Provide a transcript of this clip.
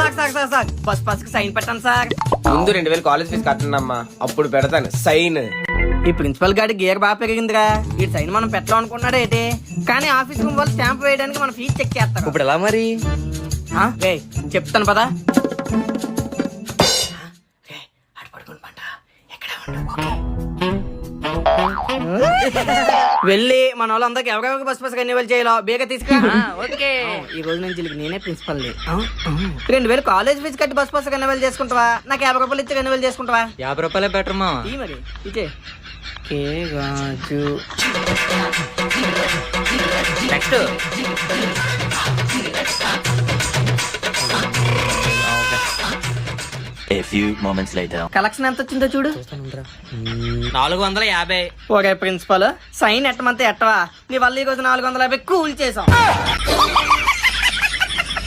Sir bus కి sign పెట్టండి sir. ముందు 2000 కాలేజ్ ఫీజు కట్టండమ్మా, అప్పుడు పెడతాను సైన్. ఈ ప్రిన్సిపల్ గాడి గేర్ బాగా పెరిగిందిరా. ఈ సైన్ మనం పెట్టాం అనుకున్నాడు ఏంటి, కానీ ఆఫీస్ రూమ్ వాళ్ళు స్టాంప్ వేయడానికి మన ఫీజు చెక్ చేస్తారు. ఇప్పుడు ఎలా మరి? చెప్తాను పదా. వెళ్ళి మన వాళ్ళందరికి ఎవరెవరికి బస్ రెన్యువల్ చేయాలో బేగా తీసుకురా. ఓకే. ఈ రోజు నుంచి నేనే ప్రిన్సిపల్. 2000 కాలేజ్ ఫీజు కట్టి బస్ రెన్యువల్ చేసుకుంటావా, నాకు 50 రూపాయలు ఇచ్చి రెన్యువల్ చేసుకుంటావా? 50 రూపాయలే బెటర్ మా. ఈ మరి ఇచ్చే కే గాజు. Next A few moments later. Collection ఎంత వచ్చిందో చూడు. 450. ఓకే ప్రిన్సిపల్, సైన్ ఎట్టమంతే ఎట్టవా, నీ వల్ల ఈ రోజు 450 కూల్ చేసాం.